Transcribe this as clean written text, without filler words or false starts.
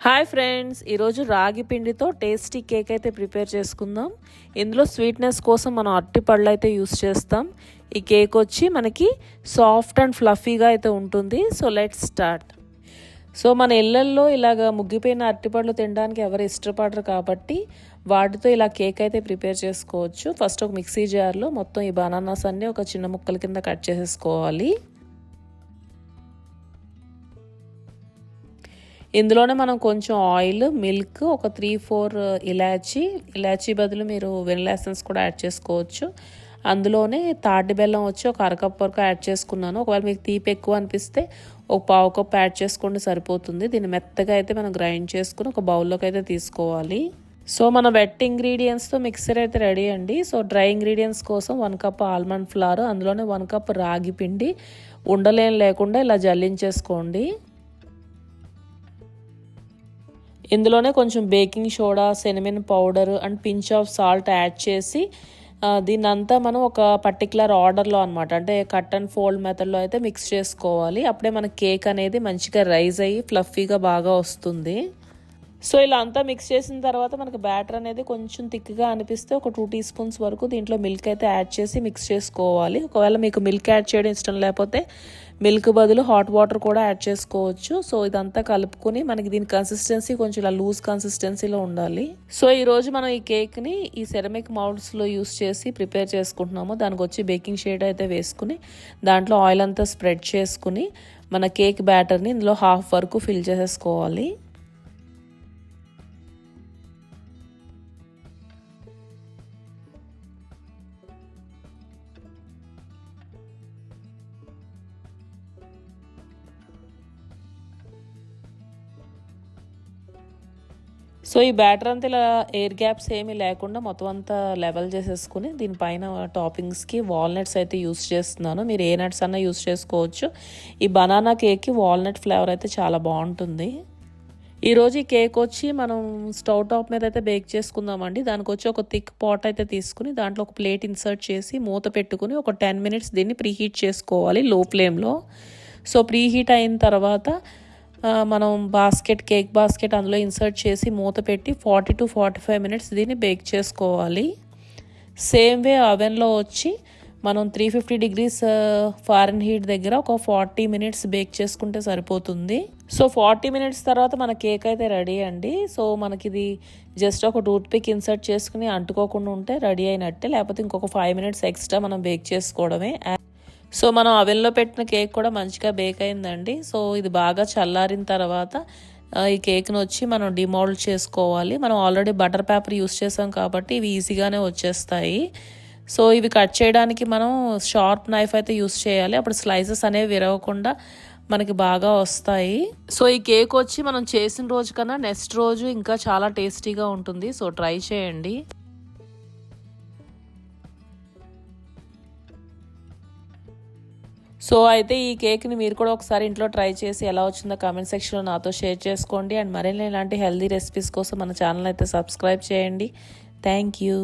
Hi friends, ఈరోజు రాగి పిండితో టేస్టీ కేక్ అయితే ప్రిపేర్ చేసుకుందాం. ఇందులో స్వీట్నెస్ కోసం మనం అరటిపళ్ళు అయితే యూస్ చేస్తాం. ఈ కేక్ వచ్చి మనకి సాఫ్ట్ అండ్ ఫ్లఫీగా అయితే ఉంటుంది. So let's start. సో మన ఇళ్ళల్లో ఇలాగ ముగ్గిపోయిన అరటిపళ్ళు తినడానికి ఎవరు ఇష్టపడరు కాబట్టి వాటితో ఇలా కేక్ అయితే ప్రిపేర్ చేసుకోవచ్చు. ఫస్ట్ ఒక మిక్సీ జార్లో మొత్తం ఈ బనానాస్ అన్నీ ఒక చిన్న ముక్కల కింద కట్ చేసేసుకోవాలి. ఇందులోనే మనం కొంచెం ఆయిల్, మిల్క్, ఒక 3-4 ఇలాచీ బదులు మీరు వెనిలా ఎసెన్స్ కూడా యాడ్ చేసుకోవచ్చు. అందులోనే తాటి బెల్లం వచ్చి ఒక అరకప్ వరకు యాడ్ చేసుకున్నాను. ఒకవేళ మీకు తీపి ఎక్కువ అనిపిస్తే ఒక పావు కప్ యాడ్ చేసుకుంటే సరిపోతుంది. దీన్ని మెత్తగా అయితే మనం గ్రైండ్ చేసుకుని ఒక బౌల్లోకి అయితే తీసుకోవాలి. సో మన వెట్ ఇంగ్రీడియంట్స్తో మిక్సర్ అయితే రెడీ అండి. సో డ్రై ఇంగ్రీడియంట్స్ కోసం 1 కప్ ఆల్మండ్ ఫ్లవర్, అందులోనే 1 కప్ రాగి పిండి ఉండలేం లేకుండా ఇలా జల్లించేసుకోండి. ఇందులోనే కొంచెం baking soda, cinnamon powder and pinch of salt add చేసి దీన్నంతా మనం ఒక పర్టికులర్ ఆర్డర్లో అనమాట, అంటే కట్ అండ్ ఫోల్డ్ మెథడ్లో అయితే మిక్స్ చేసుకోవాలి. అప్పుడే మన కేక్ అనేది మంచిగా రైజ్ అయ్యి ఫ్లఫీగా బాగా వస్తుంది. సో ఇలా అంతా మిక్స్ చేసిన తర్వాత మనకి బ్యాటర్ అనేది కొంచెం థిక్గా అనిపిస్తే ఒక 2 టీ స్పూన్స్ వరకు దీంట్లో మిల్క్ అయితే యాడ్ చేసి మిక్స్ చేసుకోవాలి. ఒకవేళ మీకు మిల్క్ యాడ్ చేయడం ఇష్టం లేకపోతే మిల్క్ బదులు హాట్ వాటర్ కూడా యాడ్ చేసుకోవచ్చు. సో ఇదంతా కలుపుకొని మనకి దీని కన్సిస్టెన్సీ కొంచెం ఇలా లూజ్ కన్సిస్టెన్సీలో ఉండాలి. సో ఈరోజు మనం ఈ కేక్ని ఈ సెరమిక్ మౌల్డ్స్లో యూస్ చేసి ప్రిపేర్ చేసుకుంటున్నాము. దానికి వచ్చి బేకింగ్ షీట్ అయితే వేసుకుని దాంట్లో ఆయిల్ అంతా స్ప్రెడ్ చేసుకుని మన కేక్ బ్యాటర్ని ఇందులో హాఫ్ వరకు ఫిల్ చేసేసుకోవాలి. సో ఈ బ్యాటర్ అంతా ఇలా ఎయిర్ గ్యాప్స్ ఏమీ లేకుండా మొత్తం అంతా లెవెల్ చేసేసుకుని దీనిపైన టాపింగ్స్కి వాల్నట్స్ అయితే యూస్ చేస్తున్నాను. మీరు ఏ నట్స్ అన్నా యూస్ చేసుకోవచ్చు. ఈ బనానా కేక్కి వాల్నట్ ఫ్లేవర్ అయితే చాలా బాగుంటుంది. ఈరోజు ఈ కేక్ వచ్చి మనం స్టవ్ టాప్ మీద అయితే బేక్ చేసుకుందామండి. దానికి వచ్చి ఒక థిక్ పాట్ అయితే తీసుకుని దాంట్లో ఒక ప్లేట్ ఇన్సర్ట్ చేసి మూత పెట్టుకుని ఒక 10 మినిట్స్ దీన్ని ప్రీహీట్ చేసుకోవాలి లో ఫ్లేమ్లో. సో ప్రీహీట్ అయిన తర్వాత మనం కేక్ బాస్కెట్ అందులో ఇన్సర్ట్ చేసి మూత పెట్టి 40 to 45 మినిట్స్ దీన్ని బేక్ చేసుకోవాలి. సేమ్ వే అవెన్లో వచ్చి మనం 350 degrees ఫారెన్హీట్ దగ్గర ఒక 40 మినిట్స్ బేక్ చేసుకుంటే సరిపోతుంది. సో 40 మినిట్స్ తర్వాత మన కేక్ అయితే రెడీ అండి. సో మనకి ఇది జస్ట్ ఒక టూత్ పిక్ ఇన్సర్ట్ చేసుకుని అంటుకోకుండా ఉంటే రెడీ అయినట్టే, లేకపోతే ఇంకొక 5 మినిట్స్ ఎక్స్ట్రా మనం బేక్ చేసుకోవడమే. సో మనం అవెన్లో పెట్టిన కేక్ కూడా మంచిగా బేక్ అయిందండి. సో ఇది బాగా చల్లారిన తర్వాత ఈ కేక్ను వచ్చి మనం డిమోల్డ్ చేసుకోవాలి. మనం ఆల్రెడీ బటర్ పేపర్ యూస్ చేసాం కాబట్టి ఇవి ఈజీగానే వచ్చేస్తాయి. సో ఇవి కట్ చేయడానికి మనం షార్ప్ నైఫ్ అయితే యూస్ చేయాలి. అప్పుడు స్లైసెస్ అనేవి విరవకుండా మనకి బాగా వస్తాయి. సో ఈ కేక్ వచ్చి మనం చేసిన రోజు కన్నా నెక్స్ట్ రోజు ఇంకా చాలా టేస్టీగా ఉంటుంది. సో ట్రై చేయండి. సో అయితే ఈ కేక్ని మీరు కూడా ఒకసారి ఇంట్లో ట్రై చేసి ఎలా వచ్చిందో కామెంట్ సెక్షన్లో నాతో షేర్ చేసుకోండి. అండ్ మరిన్ని ఇలాంటి హెల్దీ రెసిపీస్ కోసం మన ఛానల్ అయితే సబ్స్క్రైబ్ చేయండి. Thank you.